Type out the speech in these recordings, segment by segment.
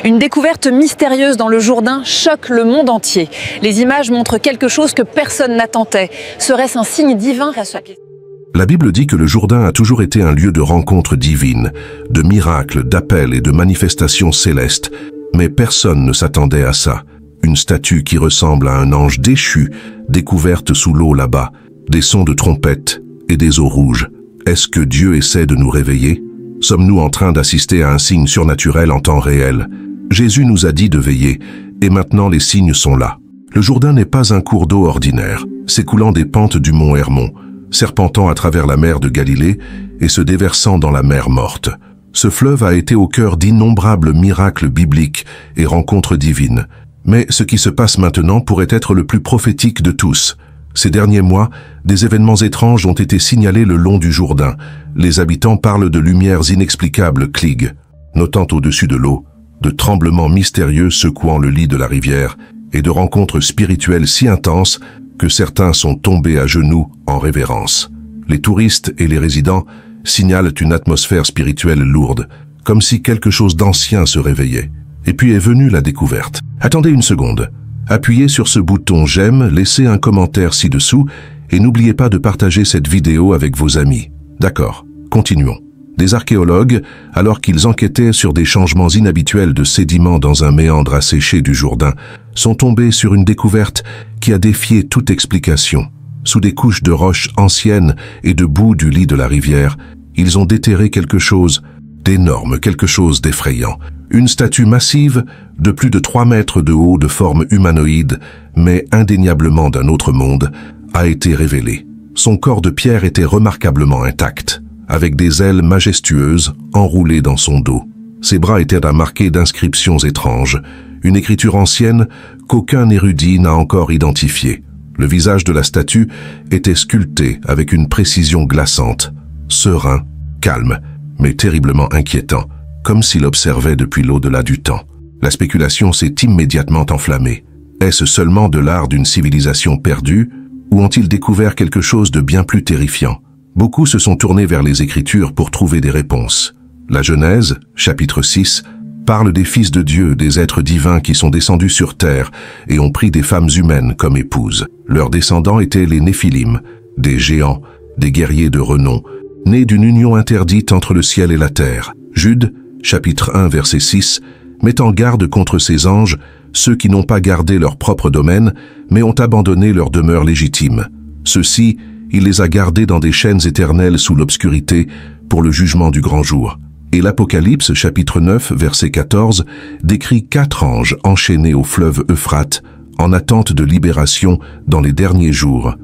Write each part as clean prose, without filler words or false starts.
Une découverte mystérieuse dans le Jourdain choque le monde entier. Les images montrent quelque chose que personne n'attendait. Serait-ce un signe divin? La Bible dit que le Jourdain a toujours été un lieu de rencontres divines, de miracles, d'appels et de manifestations célestes. Mais personne ne s'attendait à ça. Une statue qui ressemble à un ange déchu, découverte sous l'eau là-bas, des sons de trompettes et des eaux rouges. Est-ce que Dieu essaie de nous réveiller? Sommes-nous en train d'assister à un signe surnaturel en temps réel? Jésus nous a dit de veiller, et maintenant les signes sont là. Le Jourdain n'est pas un cours d'eau ordinaire, s'écoulant des pentes du mont Hermon, serpentant à travers la mer de Galilée et se déversant dans la mer morte. Ce fleuve a été au cœur d'innombrables miracles bibliques et rencontres divines. Mais ce qui se passe maintenant pourrait être le plus prophétique de tous. Ces derniers mois, des événements étranges ont été signalés le long du Jourdain. Les habitants parlent de lumières inexplicables cligues, notant au-dessus de l'eau, de tremblements mystérieux secouant le lit de la rivière et de rencontres spirituelles si intenses que certains sont tombés à genoux en révérence. Les touristes et les résidents signalent une atmosphère spirituelle lourde, comme si quelque chose d'ancien se réveillait. Et puis est venue la découverte. Attendez une seconde. Appuyez sur ce bouton j'aime, laissez un commentaire ci-dessous et n'oubliez pas de partager cette vidéo avec vos amis. D'accord, continuons. Des archéologues, alors qu'ils enquêtaient sur des changements inhabituels de sédiments dans un méandre asséché du Jourdain, sont tombés sur une découverte qui a défié toute explication. Sous des couches de roches anciennes et de boue du lit de la rivière, ils ont déterré quelque chose d'énorme, quelque chose d'effrayant. Une statue massive de plus de 3 mètres de haut, de forme humanoïde, mais indéniablement d'un autre monde, a été révélée. Son corps de pierre était remarquablement intact, avec des ailes majestueuses enroulées dans son dos. Ses bras étaient marqués d'inscriptions étranges, une écriture ancienne qu'aucun érudit n'a encore identifiée. Le visage de la statue était sculpté avec une précision glaçante, serein, calme, mais terriblement inquiétant, comme s'il observait depuis l'au-delà du temps. La spéculation s'est immédiatement enflammée. Est-ce seulement de l'art d'une civilisation perdue, ou ont-ils découvert quelque chose de bien plus terrifiant? Beaucoup se sont tournés vers les Écritures pour trouver des réponses. La Genèse, chapitre 6, parle des fils de Dieu, des êtres divins qui sont descendus sur terre et ont pris des femmes humaines comme épouses. Leurs descendants étaient les Néphilim, des géants, des guerriers de renom, nés d'une union interdite entre le ciel et la terre. Jude, chapitre 1, verset 6, met en garde contre ces anges, ceux qui n'ont pas gardé leur propre domaine, mais ont abandonné leur demeure légitime. Ceux-ci, il les a gardés dans des chaînes éternelles sous l'obscurité pour le jugement du grand jour. Et l'Apocalypse, chapitre 9, verset 14, décrit 4 anges enchaînés au fleuve Euphrate, en attente de libération dans les derniers jours.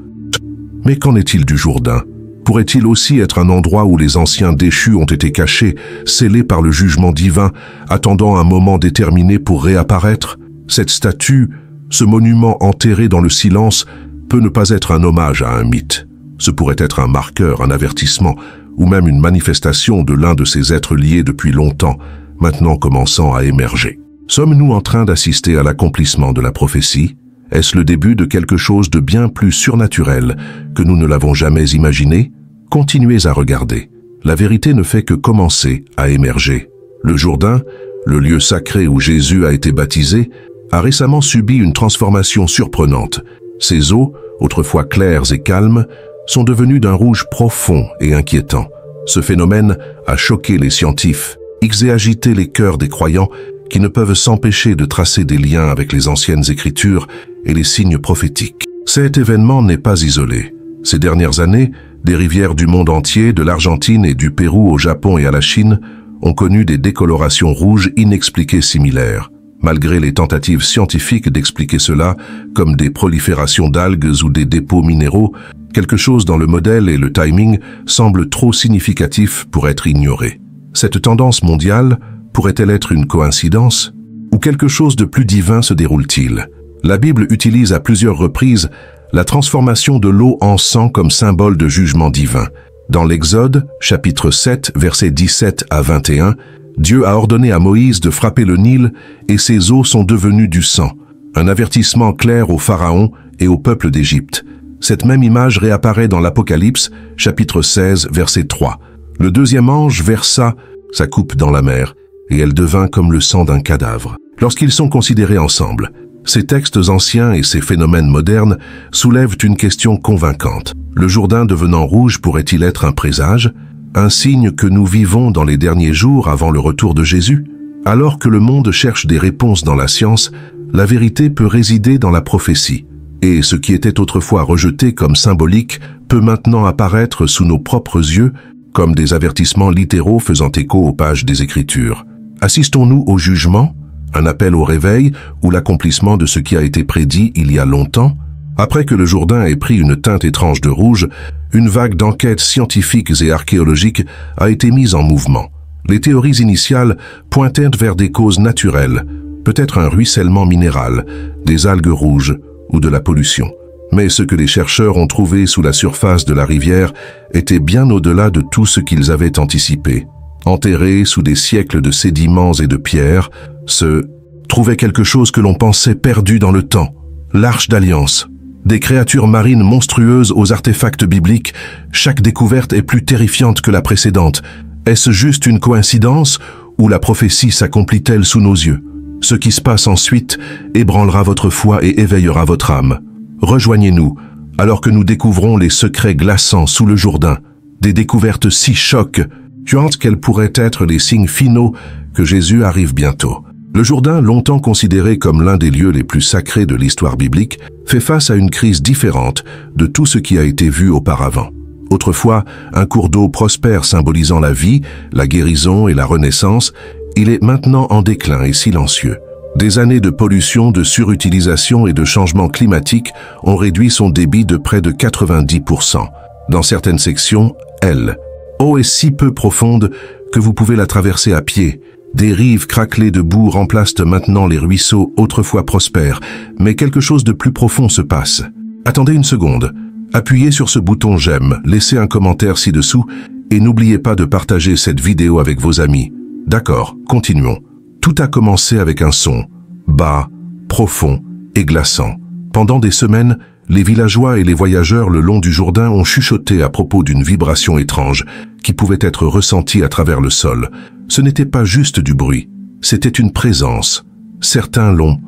Mais qu'en est-il du Jourdain? Pourrait-il aussi être un endroit où les anciens déchus ont été cachés, scellés par le jugement divin, attendant un moment déterminé pour réapparaître? Cette statue, ce monument enterré dans le silence, peut ne pas être un hommage à un mythe. Ce pourrait être un marqueur, un avertissement, ou même une manifestation de l'un de ces êtres liés depuis longtemps, maintenant commençant à émerger. Sommes-nous en train d'assister à l'accomplissement de la prophétie? Est-ce le début de quelque chose de bien plus surnaturel que nous ne l'avons jamais imaginé? Continuez à regarder. La vérité ne fait que commencer à émerger. Le Jourdain, le lieu sacré où Jésus a été baptisé, a récemment subi une transformation surprenante. Ses eaux, autrefois claires et calmes, sont devenues d'un rouge profond et inquiétant. Ce phénomène a choqué les scientifiques et agité les cœurs des croyants qui ne peuvent s'empêcher de tracer des liens avec les anciennes écritures et les signes prophétiques. Cet événement n'est pas isolé. Ces dernières années, des rivières du monde entier, de l'Argentine et du Pérou au Japon et à la Chine, ont connu des décolorations rouges inexpliquées similaires. Malgré les tentatives scientifiques d'expliquer cela, comme des proliférations d'algues ou des dépôts minéraux, quelque chose dans le modèle et le timing semble trop significatif pour être ignoré. Cette tendance mondiale pourrait-elle être une coïncidence? Ou quelque chose de plus divin se déroule-t-il? La Bible utilise à plusieurs reprises la transformation de l'eau en sang comme symbole de jugement divin. Dans l'Exode, chapitre 7, versets 17 à 21, Dieu a ordonné à Moïse de frapper le Nil et ses eaux sont devenues du sang. Un avertissement clair au Pharaon et au peuple d'Égypte. Cette même image réapparaît dans l'Apocalypse, chapitre 16, verset 3. Le deuxième ange versa sa coupe dans la mer, et elle devint comme le sang d'un cadavre. Lorsqu'ils sont considérés ensemble, ces textes anciens et ces phénomènes modernes soulèvent une question convaincante. Le Jourdain devenant rouge pourrait-il être un présage, un signe que nous vivons dans les derniers jours avant le retour de Jésus? Alors que le monde cherche des réponses dans la science, la vérité peut résider dans la prophétie. Et ce qui était autrefois rejeté comme symbolique peut maintenant apparaître sous nos propres yeux comme des avertissements littéraux faisant écho aux pages des Écritures. Assistons-nous au jugement, un appel au réveil ou l'accomplissement de ce qui a été prédit il y a longtemps? Après que le Jourdain ait pris une teinte étrange de rouge, une vague d'enquêtes scientifiques et archéologiques a été mise en mouvement. Les théories initiales pointaient vers des causes naturelles, peut-être un ruissellement minéral, des algues rouges ou de la pollution. Mais ce que les chercheurs ont trouvé sous la surface de la rivière était bien au-delà de tout ce qu'ils avaient anticipé. Enterré sous des siècles de sédiments et de pierres, se trouvait quelque chose que l'on pensait perdu dans le temps, l'Arche d'Alliance. Des créatures marines monstrueuses aux artefacts bibliques, chaque découverte est plus terrifiante que la précédente. Est-ce juste une coïncidence ou la prophétie s'accomplit-elle sous nos yeux? Ce qui se passe ensuite ébranlera votre foi et éveillera votre âme. Rejoignez-nous, alors que nous découvrons les secrets glaçants sous le Jourdain. Des découvertes si choquantes qu'elles pourraient être les signes finaux que Jésus arrive bientôt. Le Jourdain, longtemps considéré comme l'un des lieux les plus sacrés de l'histoire biblique, fait face à une crise différente de tout ce qui a été vu auparavant. Autrefois, un cours d'eau prospère symbolisant la vie, la guérison et la renaissance, il est maintenant en déclin et silencieux. Des années de pollution, de surutilisation et de changements climatiques ont réduit son débit de près de 90%. Dans certaines sections, l'eau est si peu profonde que vous pouvez la traverser à pied. Des rives craquelées de boue remplacent maintenant les ruisseaux autrefois prospères, mais quelque chose de plus profond se passe. Attendez une seconde. Appuyez sur ce bouton j'aime, laissez un commentaire ci-dessous et n'oubliez pas de partager cette vidéo avec vos amis. D'accord, continuons. Tout a commencé avec un son, bas, profond et glaçant. Pendant des semaines, les villageois et les voyageurs le long du Jourdain ont chuchoté à propos d'une vibration étrange qui pouvait être ressentie à travers le sol. Ce n'était pas juste du bruit, c'était une présence. Certains l'ont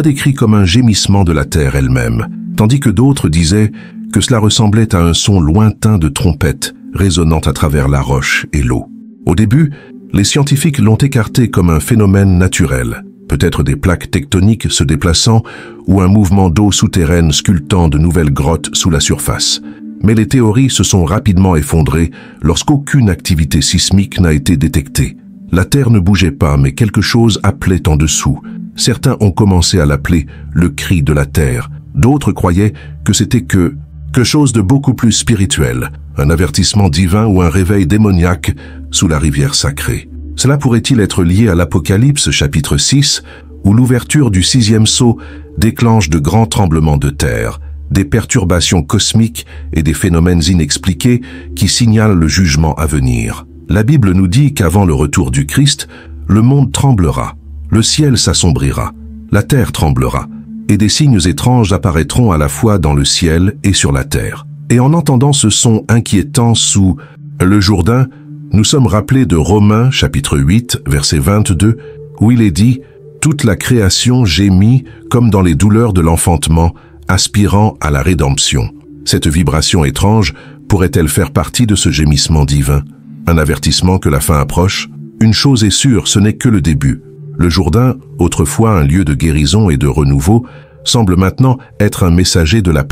décrit comme un gémissement de la terre elle-même, tandis que d'autres disaient que cela ressemblait à un son lointain de trompette résonnant à travers la roche et l'eau. Au début, les scientifiques l'ont écarté comme un phénomène naturel, peut-être des plaques tectoniques se déplaçant ou un mouvement d'eau souterraine sculptant de nouvelles grottes sous la surface. Mais les théories se sont rapidement effondrées lorsqu'aucune activité sismique n'a été détectée. La terre ne bougeait pas, mais quelque chose appelait en dessous. Certains ont commencé à l'appeler le cri de la terre. D'autres croyaient que c'était quelque chose de beaucoup plus spirituel, un avertissement divin ou un réveil démoniaque sous la rivière sacrée. Cela pourrait-il être lié à l'Apocalypse chapitre 6, où l'ouverture du 6e sceau déclenche de grands tremblements de terre, des perturbations cosmiques et des phénomènes inexpliqués qui signalent le jugement à venir. La Bible nous dit qu'avant le retour du Christ, le monde tremblera, le ciel s'assombrira, la terre tremblera, et des signes étranges apparaîtront à la fois dans le ciel et sur la terre. Et en entendant ce son inquiétant sous le Jourdain, nous sommes rappelés de Romains chapitre 8, verset 22, où il est dit « Toute la création gémit comme dans les douleurs de l'enfantement, aspirant à la rédemption. » Cette vibration étrange pourrait-elle faire partie de ce gémissement divin? Un avertissement que la fin approche? Une chose est sûre, ce n'est que le début. Le Jourdain, autrefois un lieu de guérison et de renouveau, semble maintenant être un messager de la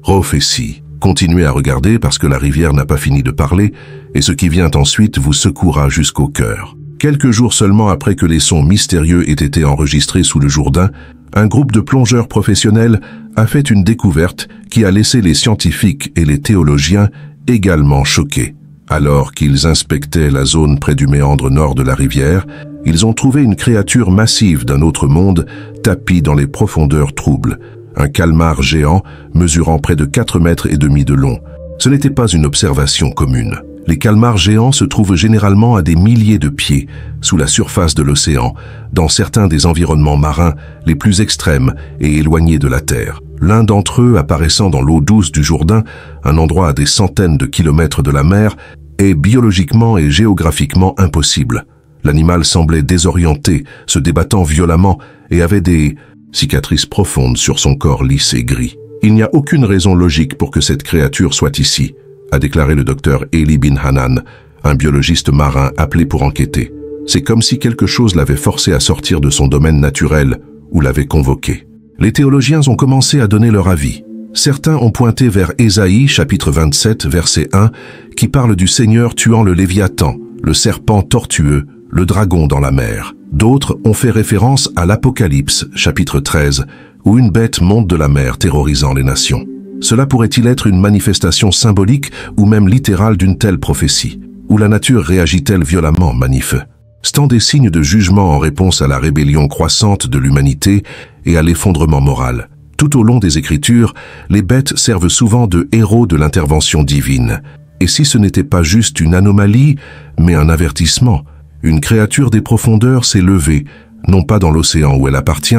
prophétie. Continuez à regarder parce que la rivière n'a pas fini de parler et ce qui vient ensuite vous secouera jusqu'au cœur. Quelques jours seulement après que les sons mystérieux aient été enregistrés sous le Jourdain, un groupe de plongeurs professionnels a fait une découverte qui a laissé les scientifiques et les théologiens également choqués. Alors qu'ils inspectaient la zone près du méandre nord de la rivière, ils ont trouvé une créature massive d'un autre monde tapie dans les profondeurs troubles. Un calmar géant mesurant près de 4,5 mètres de long. Ce n'était pas une observation commune. Les calmars géants se trouvent généralement à des milliers de pieds sous la surface de l'océan, dans certains des environnements marins les plus extrêmes et éloignés de la Terre. L'un d'entre eux apparaissant dans l'eau douce du Jourdain, un endroit à des centaines de kilomètres de la mer, est biologiquement et géographiquement impossible. L'animal semblait désorienté, se débattant violemment et avait des cicatrices profondes sur son corps lisse et gris. « Il n'y a aucune raison logique pour que cette créature soit ici », a déclaré le docteur Eli bin Hanan, un biologiste marin appelé pour enquêter. C'est comme si quelque chose l'avait forcé à sortir de son domaine naturel ou l'avait convoqué. Les théologiens ont commencé à donner leur avis. Certains ont pointé vers Ésaïe, chapitre 27, verset 1, qui parle du Seigneur tuant le Léviathan, le serpent tortueux, le dragon dans la mer. D'autres ont fait référence à l'Apocalypse, chapitre 13, où une bête monte de la mer terrorisant les nations. Cela pourrait-il être une manifestation symbolique ou même littérale d'une telle prophétie? Où la nature réagit-elle violemment, manifeux? Sont des signes de jugement en réponse à la rébellion croissante de l'humanité et à l'effondrement moral. Tout au long des Écritures, les bêtes servent souvent de héros de l'intervention divine. Et si ce n'était pas juste une anomalie, mais un avertissement, une créature des profondeurs s'est levée, non pas dans l'océan où elle appartient,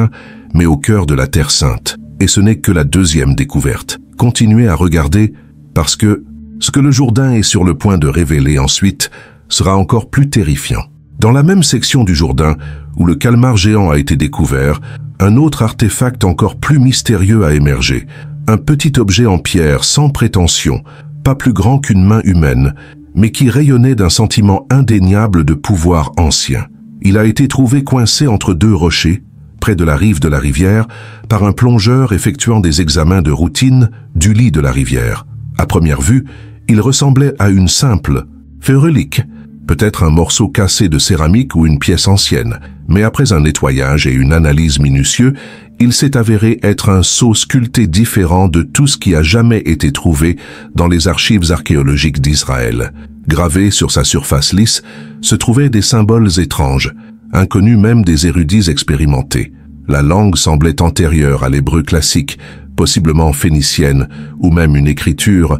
mais au cœur de la Terre Sainte. Et ce n'est que la deuxième découverte. Continuez à regarder, parce que ce que le Jourdain est sur le point de révéler ensuite sera encore plus terrifiant. Dans la même section du Jourdain, où le calmar géant a été découvert, un autre artefact encore plus mystérieux a émergé. Un petit objet en pierre sans prétention, pas plus grand qu'une main humaine, mais qui rayonnait d'un sentiment indéniable de pouvoir ancien. Il a été trouvé coincé entre deux rochers, près de la rive de la rivière, par un plongeur effectuant des examens de routine du lit de la rivière. À première vue, il ressemblait à une simple relique, peut-être un morceau cassé de céramique ou une pièce ancienne, mais après un nettoyage et une analyse minutieux, il s'est avéré être un sceau sculpté différent de tout ce qui a jamais été trouvé dans les archives archéologiques d'Israël. Gravés sur sa surface lisse se trouvaient des symboles étranges, inconnus même des érudits expérimentés. La langue semblait antérieure à l'hébreu classique, possiblement phénicienne, ou même une écriture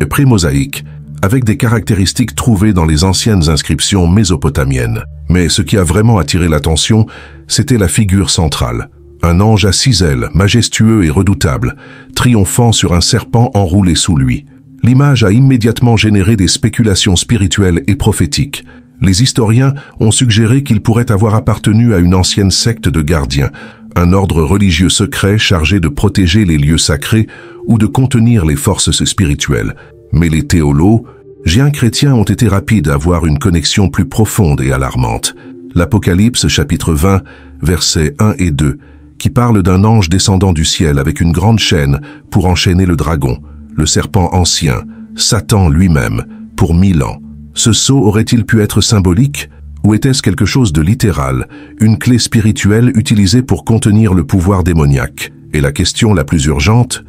pré-mosaïque, avec des caractéristiques trouvées dans les anciennes inscriptions mésopotamiennes. Mais ce qui a vraiment attiré l'attention, c'était la figure centrale. Un ange à 6 ailes, majestueux et redoutable, triomphant sur un serpent enroulé sous lui. L'image a immédiatement généré des spéculations spirituelles et prophétiques. Les historiens ont suggéré qu'il pourrait avoir appartenu à une ancienne secte de gardiens, un ordre religieux secret chargé de protéger les lieux sacrés ou de contenir les forces spirituelles. Mais les théologiens chrétiens ont été rapides à voir une connexion plus profonde et alarmante. L'Apocalypse, chapitre 20, versets 1 et 2, qui parle d'un ange descendant du ciel avec une grande chaîne pour enchaîner le dragon, le serpent ancien, Satan lui-même, pour 1000 ans. Ce sceau aurait-il pu être symbolique? Ou était-ce quelque chose de littéral, une clé spirituelle utilisée pour contenir le pouvoir démoniaque? Et la question la plus urgente,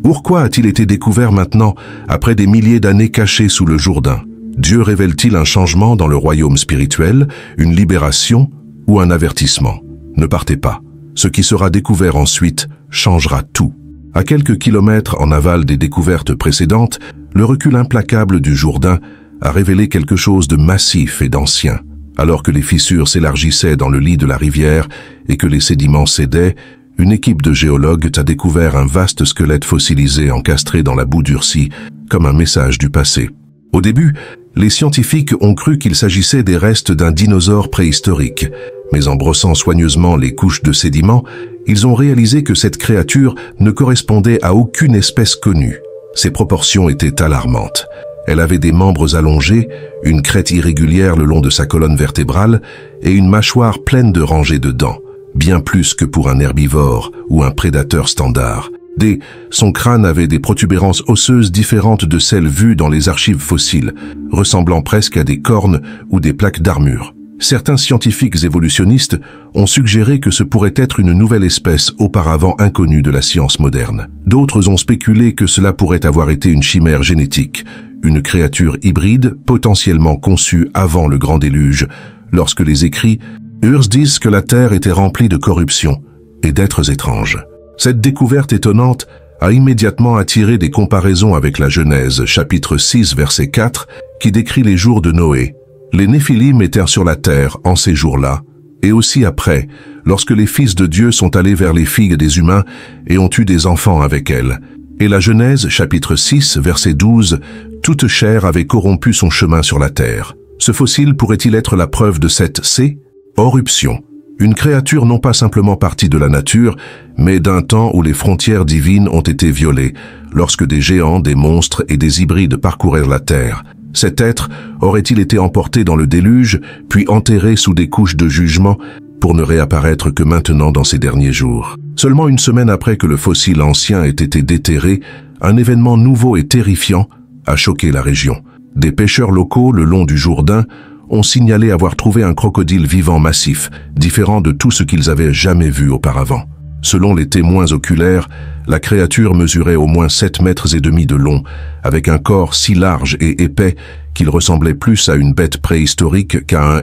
pourquoi a-t-il été découvert maintenant, après des milliers d'années cachées sous le Jourdain? Dieu révèle-t-il un changement dans le royaume spirituel, une libération ou un avertissement? Ne partez pas. Ce qui sera découvert ensuite changera tout. À quelques kilomètres en aval des découvertes précédentes, le recul implacable du Jourdain a révélé quelque chose de massif et d'ancien. Alors que les fissures s'élargissaient dans le lit de la rivière et que les sédiments cédaient, une équipe de géologues a découvert un vaste squelette fossilisé encastré dans la boue durcie, comme un message du passé. Au début, les scientifiques ont cru qu'il s'agissait des restes d'un dinosaure préhistorique, mais en brossant soigneusement les couches de sédiments, ils ont réalisé que cette créature ne correspondait à aucune espèce connue. Ses proportions étaient alarmantes. Elle avait des membres allongés, une crête irrégulière le long de sa colonne vertébrale et une mâchoire pleine de rangées de dents. Bien plus que pour un herbivore ou un prédateur standard. Son crâne avait des protubérances osseuses différentes de celles vues dans les archives fossiles, ressemblant presque à des cornes ou des plaques d'armure. Certains scientifiques évolutionnistes ont suggéré que ce pourrait être une nouvelle espèce auparavant inconnue de la science moderne. D'autres ont spéculé que cela pourrait avoir été une chimère génétique, une créature hybride potentiellement conçue avant le grand déluge, lorsque les écrits disent que la Terre était remplie de corruption et d'êtres étranges. Cette découverte étonnante a immédiatement attiré des comparaisons avec la Genèse, chapitre 6, verset 4, qui décrit les jours de Noé. Les Néphilim étaient sur la terre en ces jours-là, et aussi après, lorsque les fils de Dieu sont allés vers les filles des humains et ont eu des enfants avec elles. Et la Genèse, chapitre 6, verset 12, toute chair avait corrompu son chemin sur la terre. Ce fossile pourrait-il être la preuve de cette éruption? Une créature non pas simplement partie de la nature, mais d'un temps où les frontières divines ont été violées, lorsque des géants, des monstres et des hybrides parcourèrent la terre. Cet être aurait-il été emporté dans le déluge, puis enterré sous des couches de jugement, pour ne réapparaître que maintenant dans ces derniers jours? Seulement une semaine après que le fossile ancien ait été déterré, un événement nouveau et terrifiant a choqué la région. Des pêcheurs locaux le long du Jourdain ont signalé avoir trouvé un crocodile vivant massif, différent de tout ce qu'ils avaient jamais vu auparavant. Selon les témoins oculaires, la créature mesurait au moins 7,5 mètres de long, avec un corps si large et épais qu'il ressemblait plus à une bête préhistorique qu'à un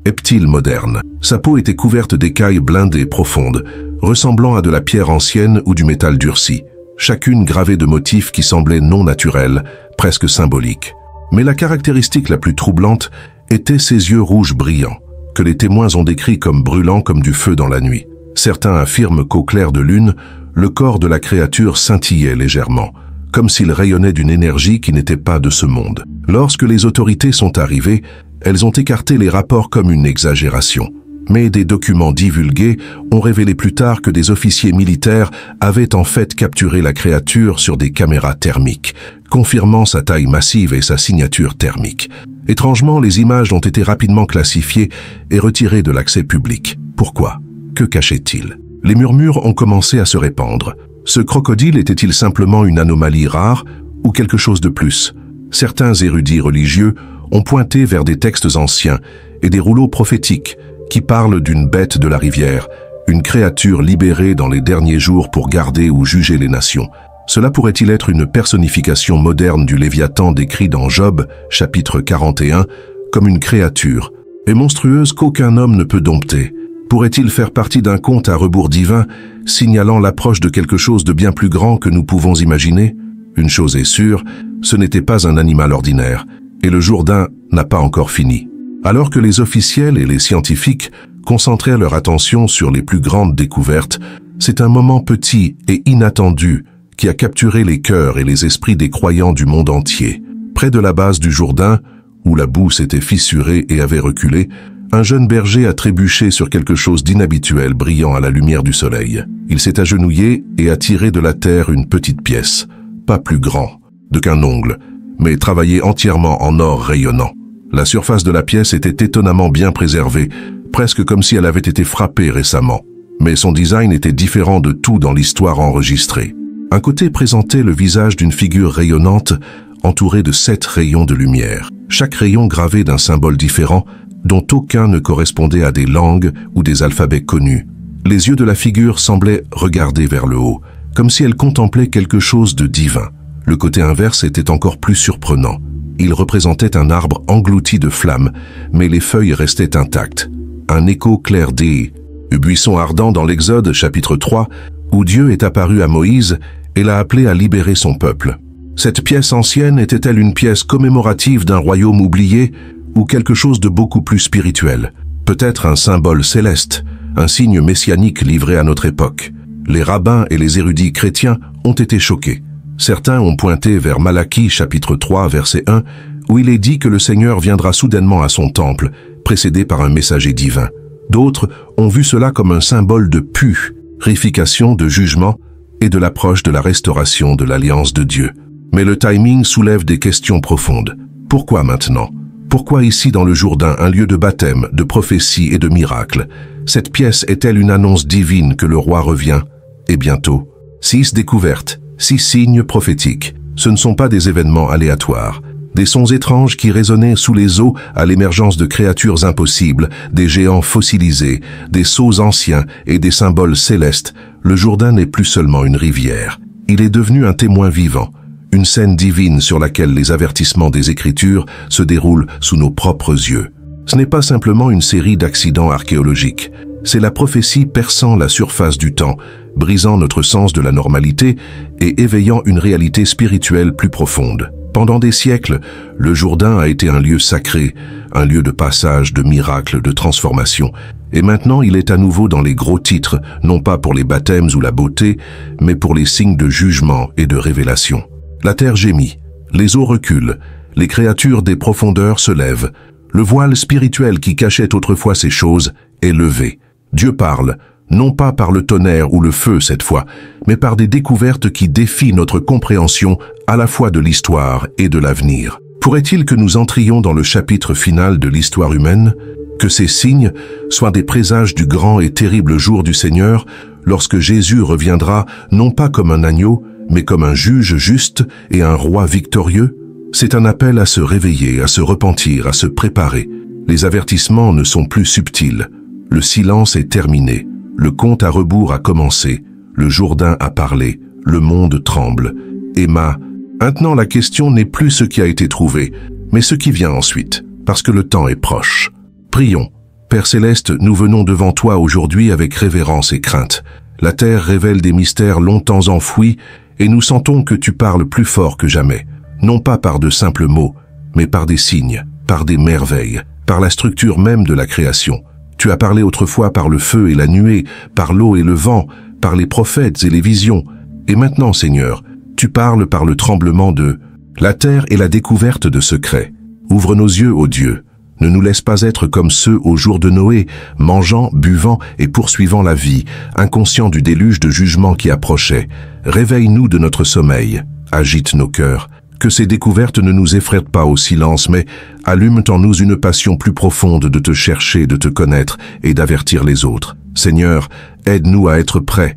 reptile moderne. Sa peau était couverte d'écailles blindées profondes, ressemblant à de la pierre ancienne ou du métal durci, chacune gravée de motifs qui semblaient non naturels, presque symboliques. Mais la caractéristique la plus troublante était ses yeux rouges brillants, que les témoins ont décrits comme brûlants comme du feu dans la nuit. Certains affirment qu'au clair de lune, le corps de la créature scintillait légèrement, comme s'il rayonnait d'une énergie qui n'était pas de ce monde. Lorsque les autorités sont arrivées, elles ont écarté les rapports comme une exagération. Mais des documents divulgués ont révélé plus tard que des officiers militaires avaient en fait capturé la créature sur des caméras thermiques, confirmant sa taille massive et sa signature thermique. Étrangement, les images ont été rapidement classifiées et retirées de l'accès public. Pourquoi? Que cachait-il? Les murmures ont commencé à se répandre. Ce crocodile était-il simplement une anomalie rare ou quelque chose de plus? Certains érudits religieux ont pointé vers des textes anciens et des rouleaux prophétiques qui parlent d'une bête de la rivière, une créature libérée dans les derniers jours pour garder ou juger les nations. Cela pourrait-il être une personnification moderne du Léviathan décrit dans Job, chapitre 41, comme une créature, et monstrueuse qu'aucun homme ne peut dompter? Pourrait-il faire partie d'un conte à rebours divin, signalant l'approche de quelque chose de bien plus grand que nous pouvons imaginer? Une chose est sûre, ce n'était pas un animal ordinaire, et le Jourdain n'a pas encore fini. Alors que les officiels et les scientifiques concentrèrent leur attention sur les plus grandes découvertes, c'est un moment petit et inattendu qui a capturé les cœurs et les esprits des croyants du monde entier. Près de la base du Jourdain, où la boue s'était fissurée et avait reculé, un jeune berger a trébuché sur quelque chose d'inhabituel brillant à la lumière du soleil. Il s'est agenouillé et a tiré de la terre une petite pièce, pas plus grand qu'un ongle, mais travaillée entièrement en or rayonnant. La surface de la pièce était étonnamment bien préservée, presque comme si elle avait été frappée récemment. Mais son design était différent de tout dans l'histoire enregistrée. Un côté présentait le visage d'une figure rayonnante, entourée de 7 rayons de lumière, chaque rayon gravé d'un symbole différent, dont aucun ne correspondait à des langues ou des alphabets connus. Les yeux de la figure semblaient regarder vers le haut, comme si elle contemplait quelque chose de divin. Le côté inverse était encore plus surprenant. Il représentait un arbre englouti de flammes, mais les feuilles restaient intactes. Un écho clair des buissons ardents dans l'Exode, chapitre 3, où Dieu est apparu à Moïse et l'a appelé à libérer son peuple. Cette pièce ancienne était-elle une pièce commémorative d'un royaume oublié ou quelque chose de beaucoup plus spirituel? Peut-être un symbole céleste, un signe messianique livré à notre époque. Les rabbins et les érudits chrétiens ont été choqués. Certains ont pointé vers Malachie, chapitre 3, verset 1, où il est dit que le Seigneur viendra soudainement à son temple, précédé par un messager divin. D'autres ont vu cela comme un symbole de purification, de jugement et de l'approche de la restauration de l'alliance de Dieu. Mais le timing soulève des questions profondes. Pourquoi maintenant? Pourquoi ici dans le Jourdain, un lieu de baptême, de prophétie et de miracle? Cette pièce est-elle une annonce divine que le roi revient? Et bientôt? 6 découvertes, 6 signes prophétiques. Ce ne sont pas des événements aléatoires. Des sons étranges qui résonnaient sous les eaux à l'émergence de créatures impossibles, des géants fossilisés, des sceaux anciens et des symboles célestes. Le Jourdain n'est plus seulement une rivière. Il est devenu un témoin vivant, une scène divine sur laquelle les avertissements des Écritures se déroulent sous nos propres yeux. Ce n'est pas simplement une série d'accidents archéologiques. C'est la prophétie perçant la surface du temps, brisant notre sens de la normalité et éveillant une réalité spirituelle plus profonde. Pendant des siècles, le Jourdain a été un lieu sacré, un lieu de passage, de miracles, de transformation. Et maintenant, il est à nouveau dans les gros titres, non pas pour les baptêmes ou la beauté, mais pour les signes de jugement et de révélation. La terre gémit, les eaux reculent, les créatures des profondeurs se lèvent. Le voile spirituel qui cachait autrefois ces choses est levé. Dieu parle, non pas par le tonnerre ou le feu cette fois, mais par des découvertes qui défient notre compréhension à la fois de l'histoire et de l'avenir. Pourrait-il que nous entrions dans le chapitre final de l'histoire humaine, que ces signes soient des présages du grand et terrible jour du Seigneur, lorsque Jésus reviendra non pas comme un agneau, mais comme un juge juste et un roi victorieux? C'est un appel à se réveiller, à se repentir, à se préparer. Les avertissements ne sont plus subtils. Le silence est terminé. Le compte à rebours a commencé. Le Jourdain a parlé. Le monde tremble. Emma, maintenant la question n'est plus ce qui a été trouvé, mais ce qui vient ensuite, parce que le temps est proche. Prions. Père Céleste, nous venons devant toi aujourd'hui avec révérence et crainte. La terre révèle des mystères longtemps enfouis et nous sentons que tu parles plus fort que jamais. Non pas par de simples mots, mais par des signes, par des merveilles, par la structure même de la création. Tu as parlé autrefois par le feu et la nuée, par l'eau et le vent, par les prophètes et les visions. Et maintenant, Seigneur, tu parles par le tremblement de la terre et la découverte de secrets. Ouvre nos yeux, ô Dieu. Ne nous laisse pas être comme ceux au jour de Noé, mangeant, buvant et poursuivant la vie, inconscients du déluge de jugement qui approchait. Réveille-nous de notre sommeil, agite nos cœurs. Que ces découvertes ne nous effraient pas au silence, mais allument en nous une passion plus profonde de te chercher, de te connaître et d'avertir les autres. Seigneur, aide-nous à être prêts,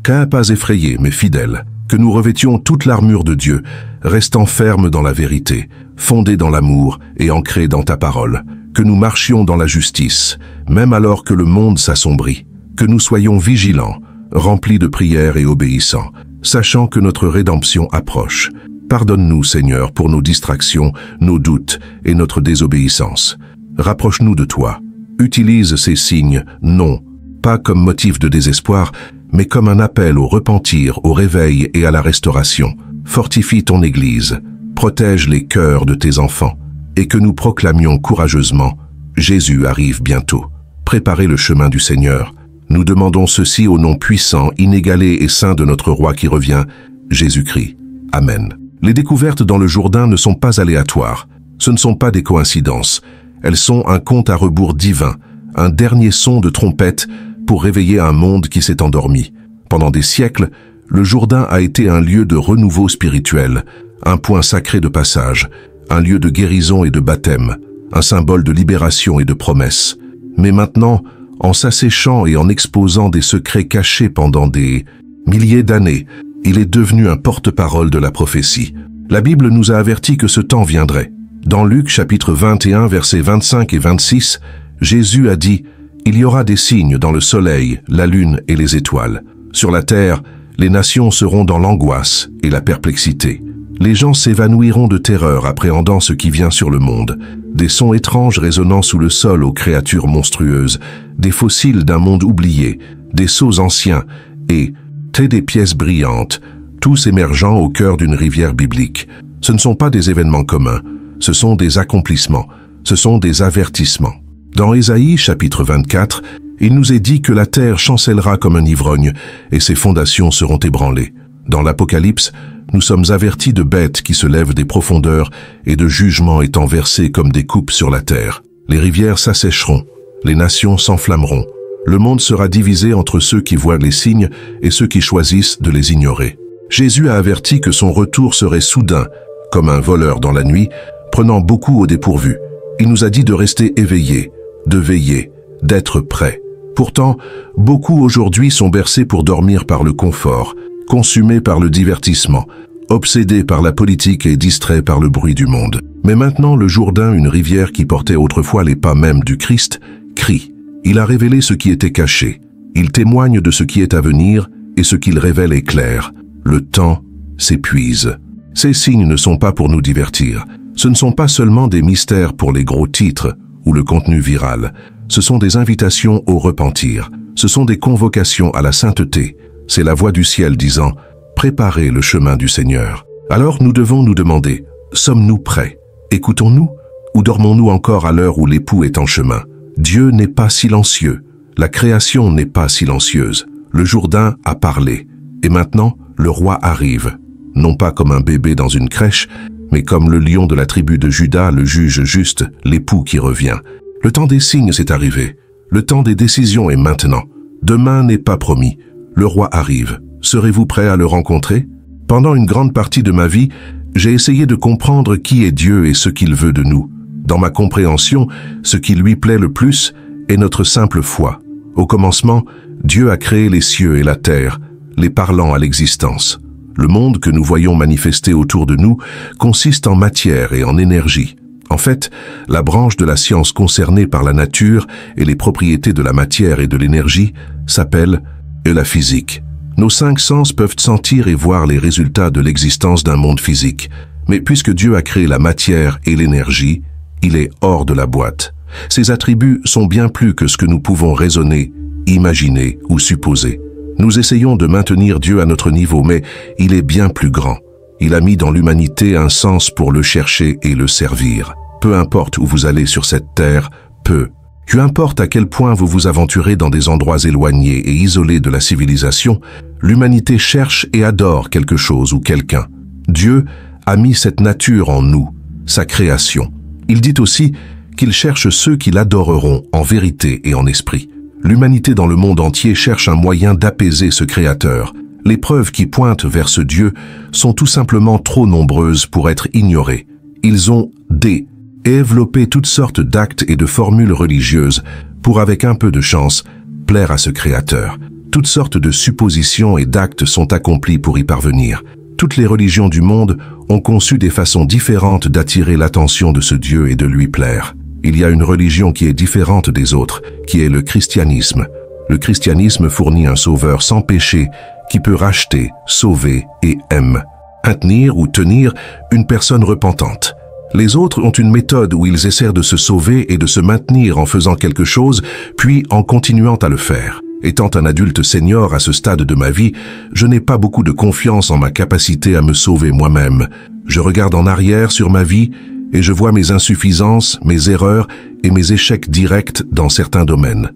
qu'à pas effrayés, mais fidèles. Que nous revêtions toute l'armure de Dieu, restant fermes dans la vérité, fondés dans l'amour et ancrés dans ta parole. Que nous marchions dans la justice, même alors que le monde s'assombrit. Que nous soyons vigilants, remplis de prières et obéissants, sachant que notre rédemption approche. Pardonne-nous, Seigneur, pour nos distractions, nos doutes et notre désobéissance. Rapproche-nous de toi. Utilise ces signes, non, pas comme motif de désespoir, mais comme un appel au repentir, au réveil et à la restauration. Fortifie ton Église, protège les cœurs de tes enfants, et que nous proclamions courageusement « Jésus arrive bientôt ». Préparez le chemin du Seigneur. Nous demandons ceci au nom puissant, inégalé et saint de notre Roi qui revient, Jésus-Christ. Amen. Les découvertes dans le Jourdain ne sont pas aléatoires. Ce ne sont pas des coïncidences. Elles sont un compte à rebours divin, un dernier son de trompette pour réveiller un monde qui s'est endormi. Pendant des siècles, le Jourdain a été un lieu de renouveau spirituel, un point sacré de passage, un lieu de guérison et de baptême, un symbole de libération et de promesse. Mais maintenant, en s'asséchant et en exposant des secrets cachés pendant des milliers d'années, il est devenu un porte-parole de la prophétie. La Bible nous a averti que ce temps viendrait. Dans Luc chapitre 21, versets 25 et 26, Jésus a dit « Il y aura des signes dans le soleil, la lune et les étoiles. Sur la terre, les nations seront dans l'angoisse et la perplexité. Les gens s'évanouiront de terreur appréhendant ce qui vient sur le monde. Des sons étranges résonnant sous le sol aux créatures monstrueuses, des fossiles d'un monde oublié, des sceaux anciens et des pièces brillantes, tous émergeant au cœur d'une rivière biblique. Ce ne sont pas des événements communs, ce sont des accomplissements, ce sont des avertissements. Dans Ésaïe chapitre 24, il nous est dit que la terre chancellera comme un ivrogne et ses fondations seront ébranlées. Dans l'Apocalypse, nous sommes avertis de bêtes qui se lèvent des profondeurs et de jugements étant versés comme des coupes sur la terre. Les rivières s'assécheront, les nations s'enflammeront. Le monde sera divisé entre ceux qui voient les signes et ceux qui choisissent de les ignorer. Jésus a averti que son retour serait soudain, comme un voleur dans la nuit, prenant beaucoup au dépourvu. Il nous a dit de rester éveillés, de veiller, d'être prêts. Pourtant, beaucoup aujourd'hui sont bercés pour dormir par le confort, consumés par le divertissement, obsédés par la politique et distraits par le bruit du monde. Mais maintenant, le Jourdain, une rivière qui portait autrefois les pas même du Christ, crie. Il a révélé ce qui était caché. Il témoigne de ce qui est à venir et ce qu'il révèle est clair. Le temps s'épuise. Ces signes ne sont pas pour nous divertir. Ce ne sont pas seulement des mystères pour les gros titres ou le contenu viral. Ce sont des invitations au repentir. Ce sont des convocations à la sainteté. C'est la voix du ciel disant « Préparez le chemin du Seigneur ». Alors nous devons nous demander « Sommes-nous prêts? Écoutons-nous? Ou dormons-nous encore à l'heure où l'époux est en chemin ?» Dieu n'est pas silencieux. La création n'est pas silencieuse. Le Jourdain a parlé. Et maintenant, le roi arrive. Non pas comme un bébé dans une crèche, mais comme le lion de la tribu de Juda le juge juste, l'époux qui revient. Le temps des signes s'est arrivé. Le temps des décisions est maintenant. Demain n'est pas promis. Le roi arrive. Serez-vous prêt à le rencontrer? Pendant une grande partie de ma vie, j'ai essayé de comprendre qui est Dieu et ce qu'il veut de nous. Dans ma compréhension, ce qui lui plaît le plus est notre simple foi. Au commencement, Dieu a créé les cieux et la terre, les parlant à l'existence. Le monde que nous voyons manifester autour de nous consiste en matière et en énergie. En fait, la branche de la science concernée par la nature et les propriétés de la matière et de l'énergie s'appelle la physique. Nos 5 sens peuvent sentir et voir les résultats de l'existence d'un monde physique. Mais puisque Dieu a créé la matière et l'énergie, il est hors de la boîte. Ses attributs sont bien plus que ce que nous pouvons raisonner, imaginer ou supposer. Nous essayons de maintenir Dieu à notre niveau, mais il est bien plus grand. Il a mis dans l'humanité un sens pour le chercher et le servir. Peu importe où vous allez sur cette terre, peu importe à quel point vous vous aventurez dans des endroits éloignés et isolés de la civilisation, l'humanité cherche et adore quelque chose ou quelqu'un. Dieu a mis cette nature en nous, sa création. Il dit aussi qu'il cherche ceux qui l'adoreront en vérité et en esprit. L'humanité dans le monde entier cherche un moyen d'apaiser ce Créateur. Les preuves qui pointent vers ce Dieu sont tout simplement trop nombreuses pour être ignorées. Ils ont développé toutes sortes d'actes et de formules religieuses pour, avec un peu de chance, plaire à ce Créateur. Toutes sortes de suppositions et d'actes sont accomplis pour y parvenir. Toutes les religions du monde ont conçu des façons différentes d'attirer l'attention de ce Dieu et de lui plaire. Il y a une religion qui est différente des autres, qui est le christianisme. Le christianisme fournit un sauveur sans péché qui peut racheter, sauver et maintenir ou tenir une personne repentante. Les autres ont une méthode où ils essaient de se sauver et de se maintenir en faisant quelque chose, puis en continuant à le faire. Étant un adulte senior à ce stade de ma vie, je n'ai pas beaucoup de confiance en ma capacité à me sauver moi-même. Je regarde en arrière sur ma vie et je vois mes insuffisances, mes erreurs et mes échecs directs dans certains domaines.